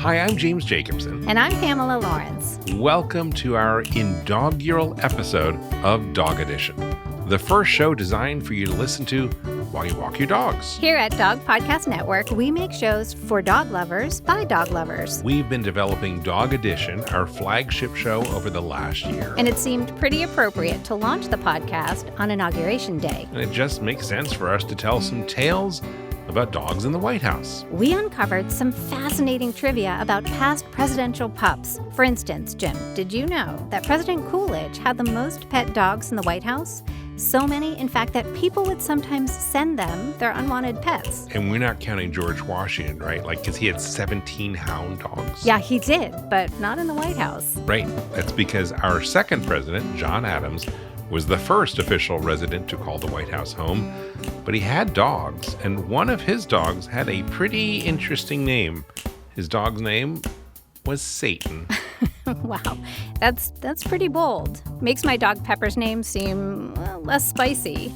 Hi, I'm James Jacobson. And I'm Pamela Lorence. Welcome to our inDOGural episode of Dog Edition, the first show designed for you to listen to while you walk your dogs. Here at Dog Podcast Network, we make shows for dog lovers by dog lovers. We've been developing Dog Edition, our flagship show, over the last year. And it seemed pretty appropriate to launch the podcast on Inauguration Day. And it just makes sense for us to tell some tales about dogs in the White House. We uncovered some fascinating trivia about past presidential pups. For instance, Jim, did you know that President Coolidge had the most pet dogs in the White House? So many, in fact, that people would sometimes send them their unwanted pets. And we're not counting George Washington, right? Because he had 17 hound dogs. Yeah, he did, but not in the White House. Right. That's because our second president, John Adams, was the first official resident to call the White House home. But he had dogs, and one of his dogs had a pretty interesting name. His dog's name was Satan. Wow, that's pretty bold. Makes my dog Pepper's name seem less spicy.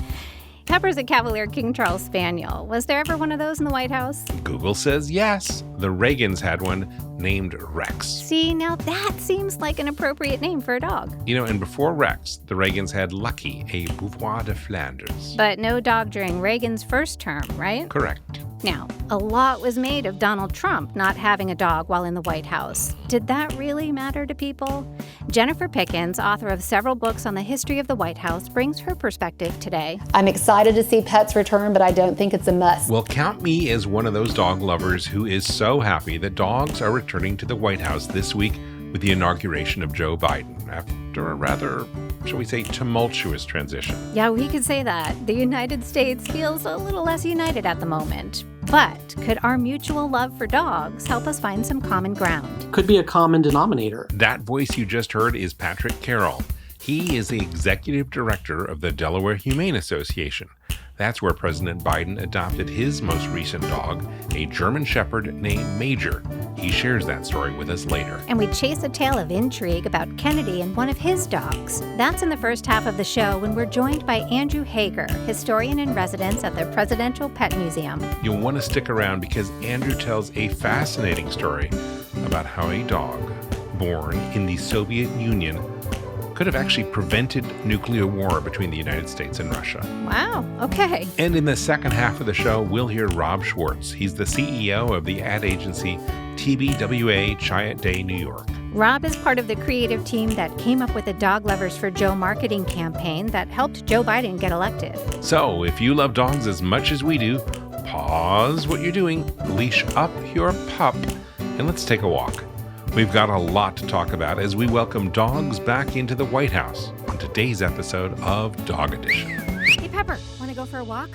Pepper's a Cavalier King Charles Spaniel. Was there ever one of those in the White House? Google says yes. The Reagans had one named Rex. See, now that seems like an appropriate name for a dog. And before Rex, the Reagans had Lucky, a Beauvoir de Flanders. But no dog during Reagan's first term, right? Correct. Now, a lot was made of Donald Trump not having a dog while in the White House. Did that really matter to people? Jennifer Pickens, author of several books on the history of the White House, brings her perspective today. I'm excited to see pets return, but I don't think it's a must. Well, count me as one of those dog lovers who is so happy that dogs are returning to the White House this week with the inauguration of Joe Biden after a rather, shall we say, tumultuous transition. Yeah, we could say that. The United States feels a little less united at the moment. But could our mutual love for dogs help us find some common ground? Could be a common denominator. That voice you just heard is Patrick Carroll. He is the executive director of the Delaware Humane Association. That's where President Biden adopted his most recent dog, a German Shepherd named Major. He shares that story with us later. And we chase a tale of intrigue about Kennedy and one of his dogs. That's in the first half of the show when we're joined by Andrew Hager, historian in residence at the Presidential Pet Museum. You'll want to stick around because Andrew tells a fascinating story about how a dog born in the Soviet Union could have actually prevented nuclear war between the United States and Russia. Wow, okay. And in the second half of the show, we'll hear Rob Schwartz. He's the CEO of the ad agency TBWA Chiat Day New York. Rob is part of the creative team that came up with the Dog Lovers for Joe marketing campaign that helped Joe Biden get elected. So if you love dogs as much as we do, pause what you're doing, leash up your pup, and let's take a walk. We've got a lot to talk about as we welcome dogs back into the White House on today's episode of Dog Edition. Hey, Pepper, want to go for a walk?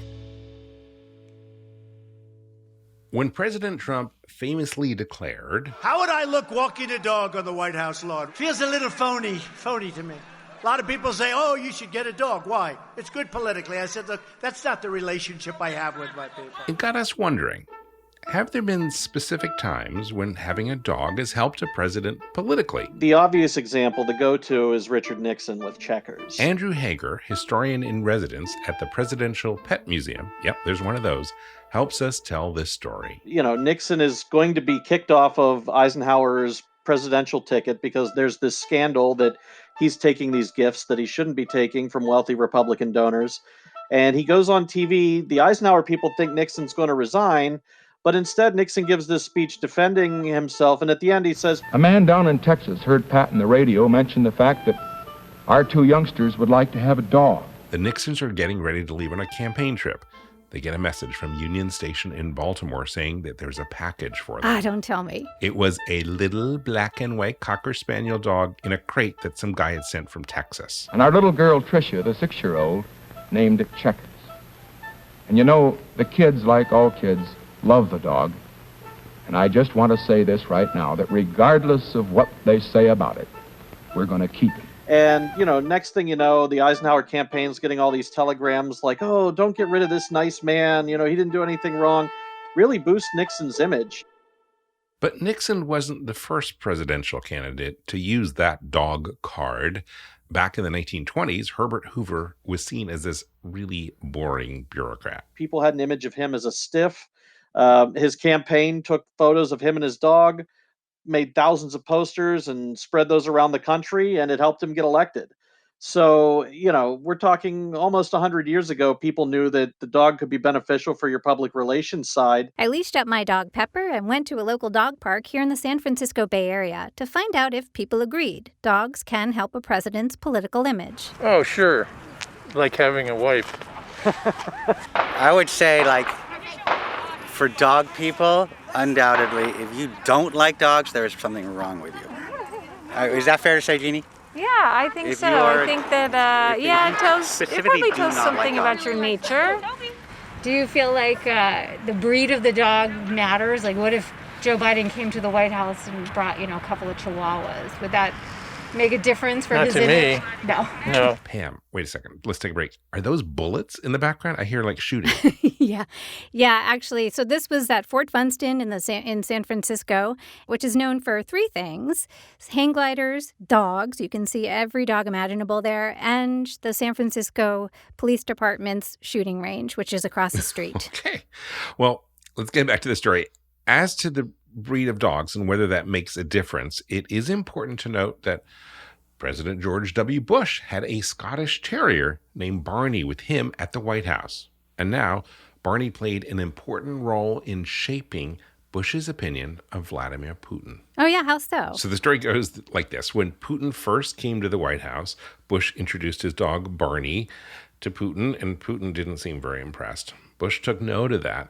When President Trump famously declared, "How would I look walking a dog on the White House lawn? Feels a little phony to me. A lot of people say, oh, you should get a dog. Why? It's good politically. I said, look, that's not the relationship I have with my people. it got us wondering, have there been specific times when having a dog has helped a president politically? The obvious example to go to is Richard Nixon with Checkers. Andrew Hager, historian in residence at the Presidential Pet Museum, yep, there's one of those, helps us tell this story. Nixon is going to be kicked off of Eisenhower's presidential ticket because there's this scandal that he's taking these gifts that he shouldn't be taking from wealthy Republican donors. And he goes on TV. The Eisenhower people think Nixon's going to resign, but instead Nixon gives this speech defending himself. And at the end he says, "A man down in Texas heard Pat on the radio mention the fact that our two youngsters would like to have a dog." The Nixons are getting ready to leave on a campaign trip. They get a message from Union Station in Baltimore saying that there's a package for them. Don't tell me. It was a little black and white Cocker Spaniel dog in a crate that some guy had sent from Texas. And our little girl, Tricia, the 6-year-old, named it Checkers. And the kids, like all kids, love the dog. And I just want to say this right now, that regardless of what they say about it, we're going to keep it. and, next thing you know, the Eisenhower campaign's getting all these telegrams like, oh, don't get rid of this nice man. He didn't do anything wrong. Really boosts Nixon's image. But Nixon wasn't the first presidential candidate to use that dog card. Back in the 1920s, Herbert Hoover was seen as this really boring bureaucrat. People had an image of him as a stiff. His campaign took photos of him and his dog. made thousands of posters and spread those around the country, and it helped him get elected. So, we're talking almost 100 years ago, people knew that the dog could be beneficial for your public relations side. I leashed up my dog Pepper and went to a local dog park here in the San Francisco Bay Area to find out if people agreed dogs can help a president's political image. Oh, sure. Like having a wife. I would say, for dog people, undoubtedly, if you don't like dogs, there is something wrong with you. Is that fair to say, Jeannie? Yeah, I think so. I think that, it probably tells something about your nature. Do you feel like the breed of the dog matters? Like, what if Joe Biden came to the White House and brought, a couple of Chihuahuas? Would that make a difference for his image? Not to me. No. Pam, wait a second. Let's take a break. Are those bullets in the background? I hear shooting. Yeah, actually. So this was at Fort Funston in San Francisco, which is known for three things: hang gliders, dogs. You can see every dog imaginable there, and the San Francisco Police Department's shooting range, which is across the street. Okay. Well, let's get back to the story. As to the breed of dogs and whether that makes a difference, it is important to note that President George W. Bush had a Scottish Terrier named Barney with him at the White House. And now, Barney played an important role in shaping Bush's opinion of Vladimir Putin. Oh, yeah, how so? So the story goes like this. When Putin first came to the White House, Bush introduced his dog Barney to Putin, and Putin didn't seem very impressed. Bush took note of that,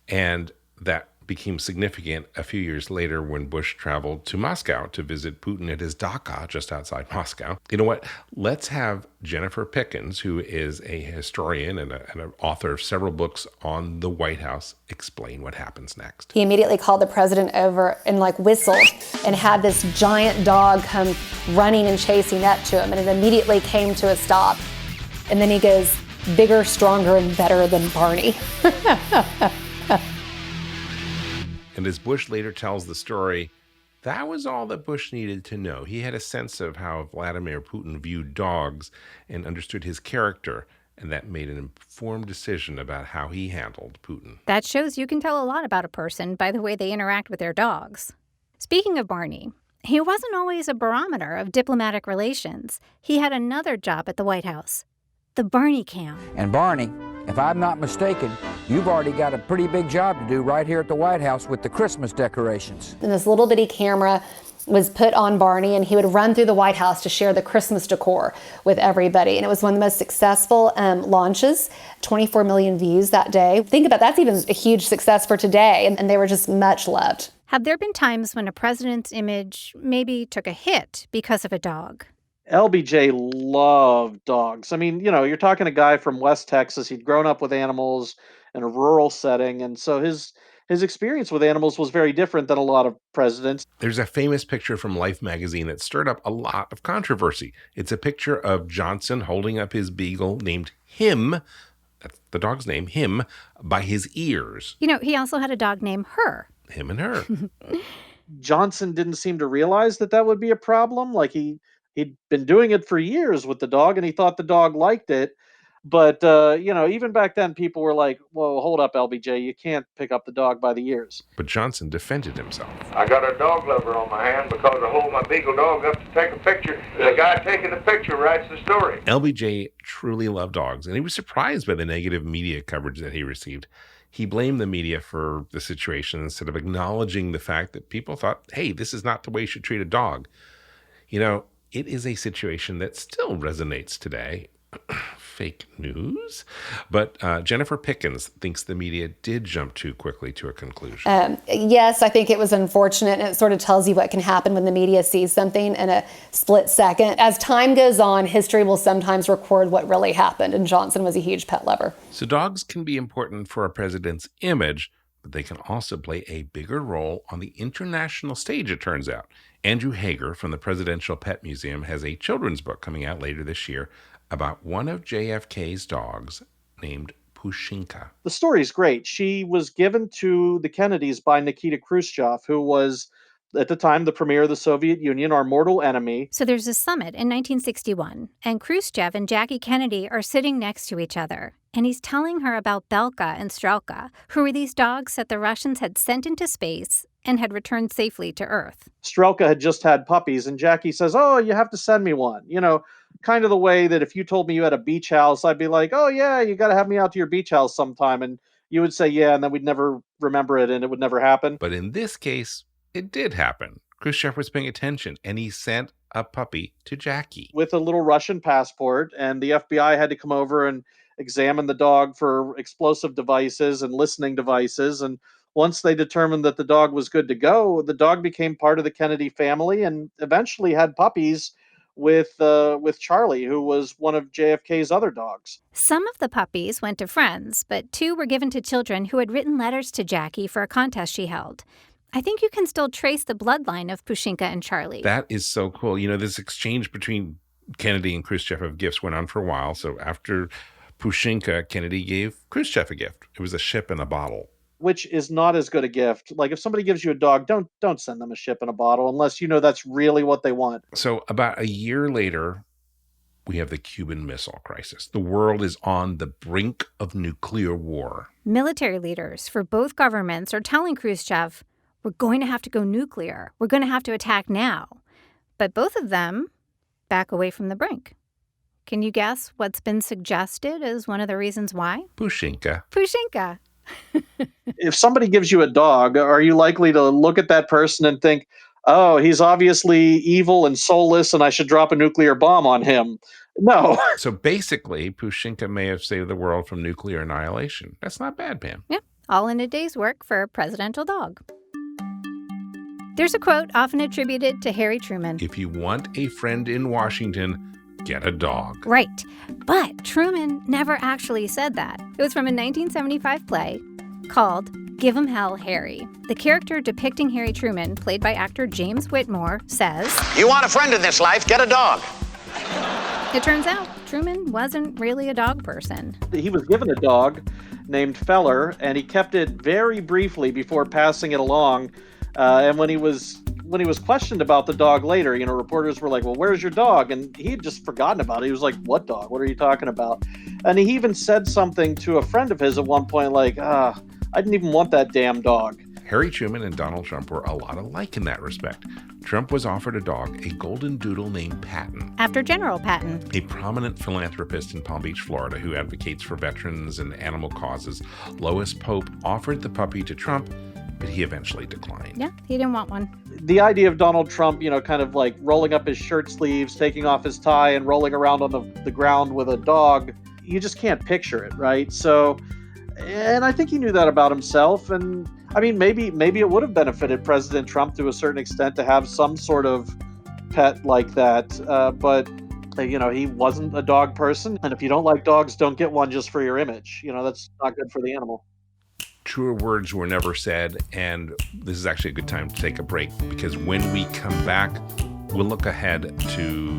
and that became significant a few years later when Bush traveled to Moscow to visit Putin at his dacha just outside Moscow. You know what? Let's have Jennifer Pickens, who is a historian and an author of several books on the White House, explain what happens next. He immediately called the president over and whistled and had this giant dog come running and chasing up to him, and it immediately came to a stop. And then he goes, bigger, stronger, and better than Barney. And as Bush later tells the story, that was all that Bush needed to know. He had a sense of how Vladimir Putin viewed dogs and understood his character, and that made an informed decision about how he handled Putin. That shows you can tell a lot about a person by the way they interact with their dogs. Speaking of Barney, he wasn't always a barometer of diplomatic relations. He had another job at the White House, the Barney Cam. And Barney, if I'm not mistaken, you've already got a pretty big job to do right here at the White House with the Christmas decorations. And this little bitty camera was put on Barney, and he would run through the White House to share the Christmas decor with everybody. And it was one of the most successful launches, 24 million views that day. Think about that's even a huge success for today, and they were just much loved. Have there been times when a president's image maybe took a hit because of a dog? LBJ loved dogs. I mean, you're talking a guy from West Texas. He'd grown up with animals in a rural setting, and so his experience with animals was very different than a lot of presidents. There's a famous picture from Life magazine that stirred up a lot of controversy. It's a picture of Johnson holding up his beagle named Him, that's the dog's name, Him, by his ears. He also had a dog named Her. Him and Her. Johnson didn't seem to realize that would be a problem. He'd been doing it for years with the dog, and he thought the dog liked it. But, even back then, people were like, whoa, hold up, LBJ. You can't pick up the dog by the ears. But Johnson defended himself. I got a dog lover on my hand because I hold my beagle dog up to take a picture. The guy taking the picture writes the story. LBJ truly loved dogs, and he was surprised by the negative media coverage that he received. He blamed the media for the situation instead of acknowledging the fact that people thought, hey, this is not the way you should treat a dog. It is a situation that still resonates today. Fake news. But Jennifer Pickens thinks the media did jump too quickly to a conclusion. Yes, I think it was unfortunate, and it sort of tells you what can happen when the media sees something in a split second. As time goes on, history will sometimes record what really happened, and Johnson was a huge pet lover. So dogs can be important for a president's image, but they can also play a bigger role on the international stage, it turns out. Andrew Hager from the Presidential Pet Museum has a children's book coming out later this year about one of JFK's dogs named Pushinka. The story's great. She was given to the Kennedys by Nikita Khrushchev, who was, at the time, the premier of the Soviet Union, our mortal enemy. So there's a summit in 1961, and Khrushchev and Jackie Kennedy are sitting next to each other. and he's telling her about Belka and Strelka, who were these dogs that the Russians had sent into space and had returned safely to Earth. Strelka had just had puppies, and Jackie says, "Oh, you have to send me one." Kind of the way that if you told me you had a beach house, I'd be like, "Oh yeah, you got to have me out to your beach house sometime." And you would say, "Yeah," and then we'd never remember it and it would never happen. But in this case, it did happen. Khrushchev was paying attention, and he sent a puppy to Jackie. With a little Russian passport, and the FBI had to come over and examine the dog for explosive devices and listening devices. And once they determined that the dog was good to go, the dog became part of the Kennedy family and eventually had puppies with Charlie, who was one of JFK's other dogs. Some of the puppies went to friends, but 2 were given to children who had written letters to Jackie for a contest she held. I think you can still trace the bloodline of Pushinka and Charlie. That is so cool. This exchange between Kennedy and Khrushchev of gifts went on for a while. So after Pushinka, Kennedy gave Khrushchev a gift. It was a ship in a bottle. Which is not as good a gift. Like if somebody gives you a dog, don't send them a ship in a bottle unless you know that's really what they want. So about a year later, we have the Cuban Missile Crisis. The world is on the brink of nuclear war. Military leaders for both governments are telling Khrushchev, we're going to have to go nuclear. We're going to have to attack now. But both of them back away from the brink. Can you guess what's been suggested as one of the reasons why? Pushinka. Pushinka. If somebody gives you a dog, are you likely to look at that person and think, oh, he's obviously evil and soulless and I should drop a nuclear bomb on him? No. So basically, Pushinka may have saved the world from nuclear annihilation. That's not bad, Pam. Yeah, all in a day's work for a presidential dog. There's a quote often attributed to Harry Truman. If you want a friend in Washington, get a dog. Right. But Truman never actually said that. It was from a 1975 play called Give 'em Hell, Harry. The character depicting Harry Truman, played by actor James Whitmore, says, "You want a friend in this life, get a dog." It turns out Truman wasn't really a dog person. He was given a dog named Feller, and he kept it very briefly before passing it along. And when he was questioned about the dog later, reporters were like, well, where's your dog? And he had just forgotten about it. He was like, what dog? What are you talking about? And he even said something to a friend of his at one point, like, I didn't even want that damn dog. Harry Truman and Donald Trump were a lot alike in that respect. Trump was offered a dog, a golden doodle named Patton. After General Patton. A prominent philanthropist in Palm Beach, Florida, who advocates for veterans and animal causes. Lois Pope offered the puppy to Trump, but he eventually declined. Yeah, he didn't want one. The idea of Donald Trump, kind of like rolling up his shirt sleeves, taking off his tie, and rolling around on the ground with a dog, you just can't picture it, right? So, and I think he knew that about himself. And I mean, maybe it would have benefited President Trump to a certain extent to have some sort of pet like that. But he wasn't a dog person. And if you don't like dogs, don't get one just for your image. That's not good for the animal. Truer words were never said, and this is actually a good time to take a break, because when we come back, we'll look ahead to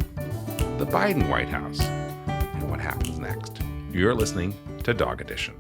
the Biden White House and what happens next. You're listening to Dog Edition.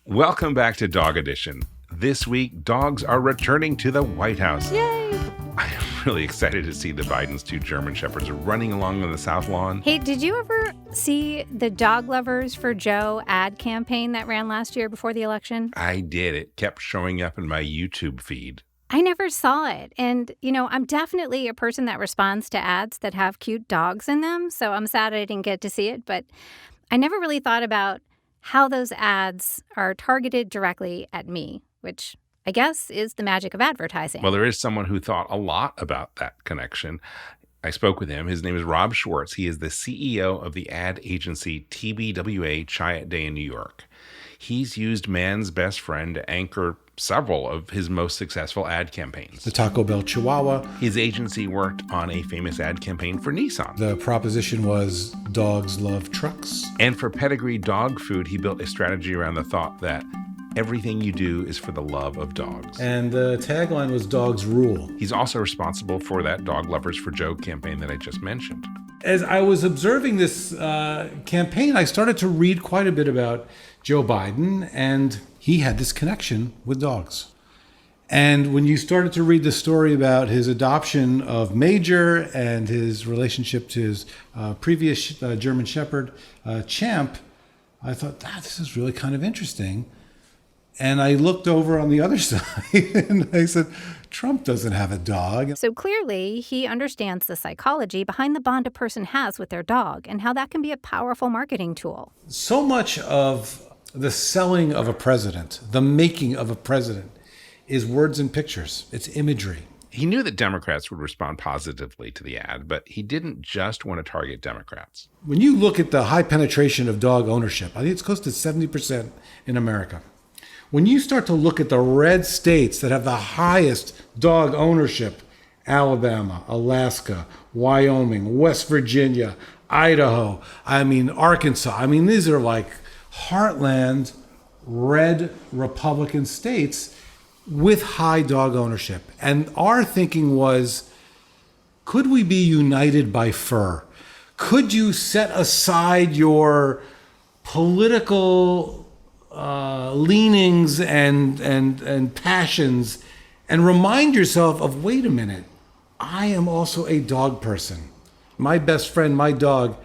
Welcome back to Dog Edition. This week, dogs are returning to the White House. Yay! I'm really excited to see the Biden's 2 German Shepherds running along on the South Lawn. Hey, did you ever see the Dog Lovers for Joe ad campaign that ran last year before the election? I did. It kept showing up in my YouTube feed. I never saw it. And, I'm definitely a person that responds to ads that have cute dogs in them. So I'm sad I didn't get to see it. But I never really thought about how those ads are targeted directly at me, which I guess is the magic of advertising. Well, there is someone who thought a lot about that connection. I spoke with him. His name is Rob Schwartz. He is the CEO of the ad agency TBWA Chiat Day in New York. He's used Man's Best Friend to anchor several of his most successful ad campaigns. The Taco Bell Chihuahua. His agency worked on a famous ad campaign for Nissan. The proposition was dogs love trucks. And for Pedigree Dog Food, he built a strategy around the thought that everything you do is for the love of dogs. And the tagline was dogs rule. He's also responsible for that Dog Lovers for Joe campaign that I just mentioned. As I was observing this campaign, I started to read quite a bit about Joe Biden, and he had this connection with dogs. And when you started to read the story about his adoption of Major and his relationship to his previous German Shepherd, Champ, I thought, this is really kind of interesting. And I looked over on the other side and I said, Trump doesn't have a dog. So clearly, he understands the psychology behind the bond a person has with their dog and how that can be a powerful marketing tool. So much of the selling of a president, the making of a president, is words and pictures. It's imagery. He knew that Democrats would respond positively to the ad, but he didn't just want to target Democrats. When you look at the high penetration of dog ownership, I think it's close to 70% in America. When you start to look at the red states that have the highest dog ownership, Alabama, Alaska, Wyoming, West Virginia, Idaho, Arkansas, these are like heartland red Republican states with high dog ownership. And our thinking was, could we be united by fur? Could you set aside your political leanings and passions and remind yourself of, wait a minute, I am also a dog person. My best friend, my dog,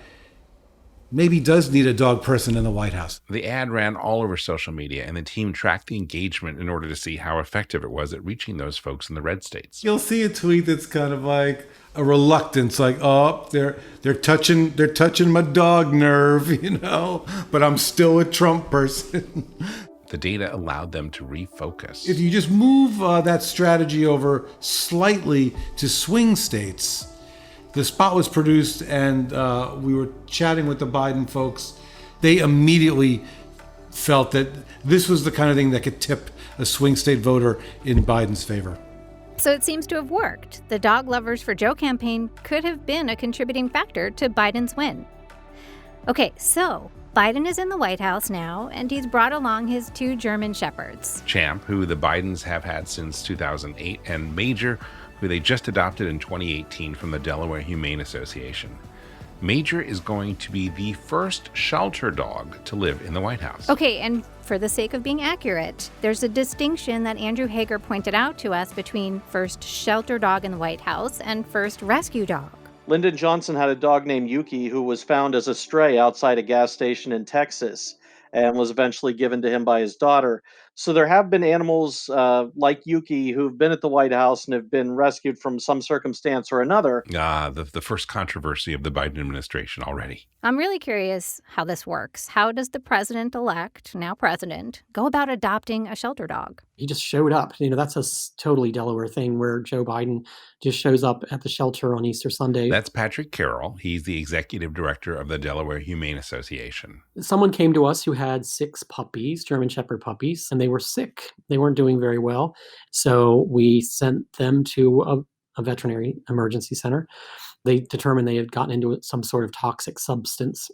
maybe does need a dog person in the White House. The ad ran all over social media, and the team tracked the engagement in order to see how effective it was at reaching those folks in the red states. You'll see a tweet that's kind of like a reluctance, like, oh, they're touching my dog nerve, but I'm still a Trump person. The data allowed them to refocus. If you just move that strategy over slightly to swing states, the spot was produced and we were chatting with the Biden folks. They immediately felt that this was the kind of thing that could tip a swing state voter in Biden's favor. So it seems to have worked. The Dog Lovers for Joe campaign could have been a contributing factor to Biden's win. Okay, so Biden is in the White House now, and he's brought along his 2 German Shepherds. Champ, who the Bidens have had since 2008, and Major, who they just adopted in 2018 from the Delaware Humane Association. Major is going to be the first shelter dog to live in the White House. Okay, and for the sake of being accurate, there's a distinction that Andrew Hager pointed out to us between first shelter dog in the White House and first rescue dog. Lyndon Johnson had a dog named Yuki who was found as a stray outside a gas station in Texas and was eventually given to him by his daughter. So there have been animals like Yuki who've been at the White House and have been rescued from some circumstance or another. The first controversy of the Biden administration already. I'm really curious how this works. How does the president-elect, now president, go about adopting a shelter dog? He just showed up. That's a totally Delaware thing where Joe Biden just shows up at the shelter on Easter Sunday. That's Patrick Carroll. He's the executive director of the Delaware Humane Association. Someone came to us who had 6 puppies, German Shepherd puppies, and they were sick. They weren't doing very well. So we sent them to a veterinary emergency center. They determined they had gotten into some sort of toxic substance.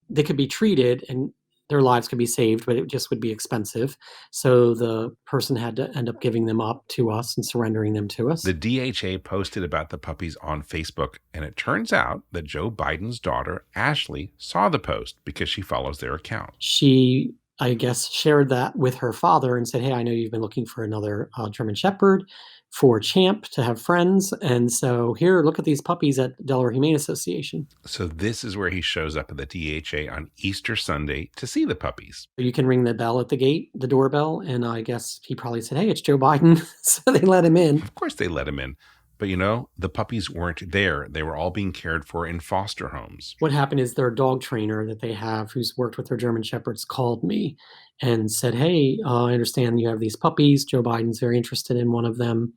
They could be treated and their lives could be saved, but it just would be expensive. So the person had to end up giving them up to us and surrendering them to us. The DHA posted about the puppies on Facebook, and it turns out that Joe Biden's daughter, Ashley, saw the post because she follows their account. She, I guess, shared that with her father and said, hey, I know you've been looking for another German Shepherd for Champ to have friends. And so here, look at these puppies at Delaware Humane Association. So this is where he shows up at the DHA on Easter Sunday to see the puppies. You can ring the bell at the gate, the doorbell, and I guess he probably said, hey, it's Joe Biden. So they let him in. Of course they let him in. But the puppies weren't there. They were all being cared for in foster homes. What happened is their dog trainer that they have, who's worked with their German Shepherds, called me and said, hey, I understand you have these puppies. Joe Biden's very interested in one of them.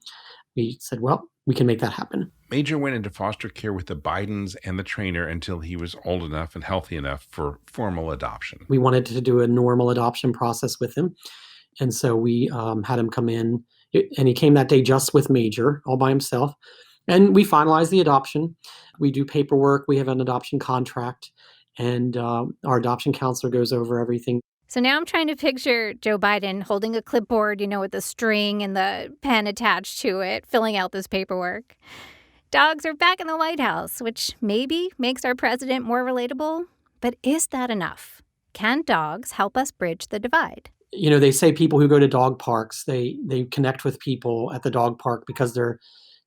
We said, well, we can make that happen. Major went into foster care with the Bidens and the trainer until he was old enough and healthy enough for formal adoption. We wanted to do a normal adoption process with him. And so we had him come in. And he came that day just with Major, all by himself. And we finalized the adoption. We do paperwork. We have an adoption contract. And our adoption counselor goes over everything. So now I'm trying to picture Joe Biden holding a clipboard, with the string and the pen attached to it, filling out this paperwork. Dogs are back in the White House, which maybe makes our president more relatable. But is that enough? Can dogs help us bridge the divide? They say people who go to dog parks, they connect with people at the dog park because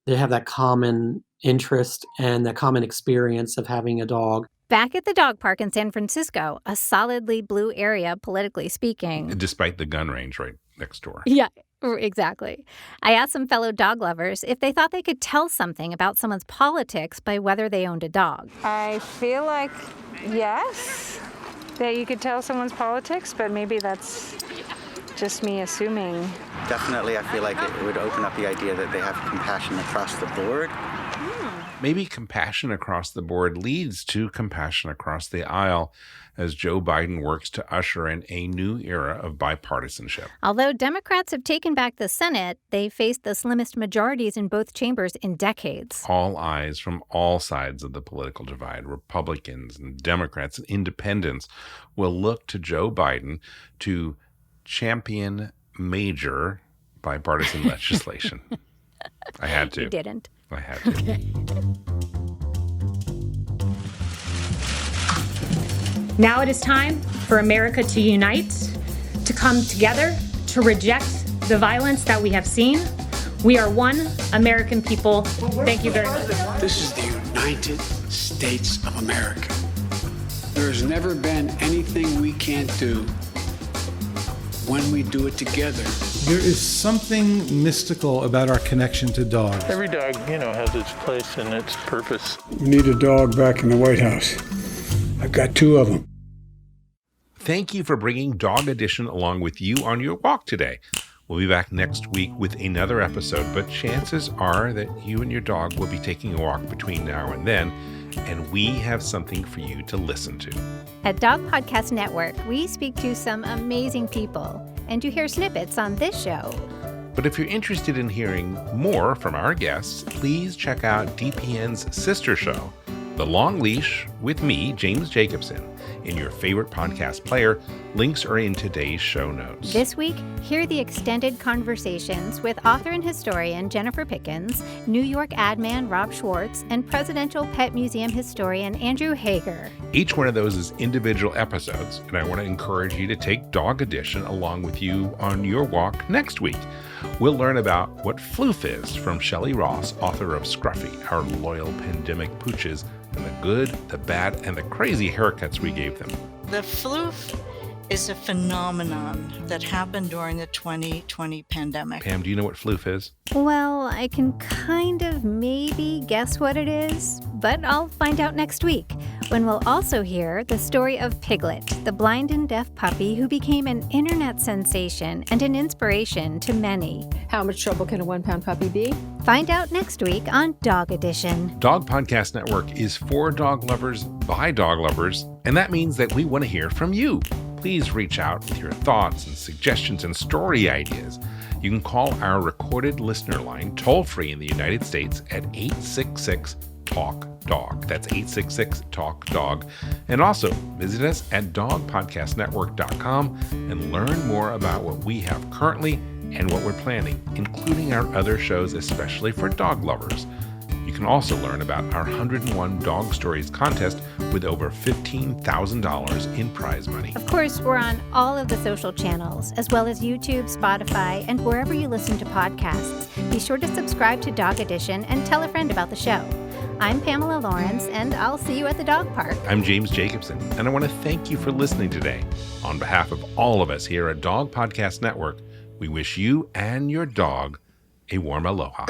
they have that common interest and that common experience of having a dog. Back at the dog park in San Francisco, a solidly blue area, politically speaking. Despite the gun range right next door. Yeah, exactly. I asked some fellow dog lovers if they thought they could tell something about someone's politics by whether they owned a dog. I feel like, yes, that you could tell someone's politics, but maybe that's just me assuming. Definitely, I feel like it would open up the idea that they have compassion across the board. Maybe compassion across the board leads to compassion across the aisle as Joe Biden works to usher in a new era of bipartisanship. Although Democrats have taken back the Senate, they faced the slimmest majorities in both chambers in decades. All eyes from all sides of the political divide, Republicans and Democrats and independents, will look to Joe Biden to champion major bipartisan legislation. I had to. You didn't. I had to. Okay. Now it is time for America to unite, to come together, to reject the violence that we have seen. We are one American people. Thank you very much. This is the United States of America. There has never been anything we can't do when we do it together. There is something mystical about our connection to dogs. Every dog, has its place and its purpose. We need a dog back in the White House. I've got 2 of them. Thank you for bringing Dog Edition along with you on your walk today. We'll be back next week with another episode, but chances are that you and your dog will be taking a walk between now and then, and we have something for you to listen to. At Dog Podcast Network, we speak to some amazing people, and you hear snippets on this show. But if you're interested in hearing more from our guests, please check out DPN's sister show, The Long Leash, with me, James Jacobson, in your favorite podcast player. Links are in today's show notes. This week, hear the extended conversations with author and historian Jennifer Pickens, New York ad man Rob Schwartz, and Presidential Pet Museum historian Andrew Hager. Each one of those is individual episodes, and I want to encourage you to take Dog Edition along with you on your walk next week. We'll learn about what floof is from Shelley Ross, author of Scruffy, Our Loyal Pandemic Pooches, and the good, the bad, and the crazy haircuts we gave them. The floof is a phenomenon that happened during the 2020 pandemic. Pam, do you know what floof is? Well, I can kind of maybe guess what it is, but I'll find out next week, when we'll also hear the story of Piglet, the blind and deaf puppy who became an internet sensation and an inspiration to many. How much trouble can a 1-pound puppy be? Find out next week on Dog Edition. Dog Podcast Network is for dog lovers by dog lovers, and that means that we want to hear from you. Please reach out with your thoughts and suggestions and story ideas. You can call our recorded listener line toll-free in the United States at 866-TALK-DOG. That's 866-TALK-DOG. And also visit us at dogpodcastnetwork.com and learn more about what we have currently and what we're planning, including our other shows, especially for dog lovers. You can also learn about our 101 Dog Stories contest with over $15,000 in prize money. Of course, we're on all of the social channels, as well as YouTube, Spotify, and wherever you listen to podcasts. Be sure to subscribe to Dog Edition and tell a friend about the show. I'm Pamela Lorence, and I'll see you at the dog park. I'm James Jacobson, and I want to thank you for listening today. On behalf of all of us here at Dog Podcast Network, we wish you and your dog a warm aloha.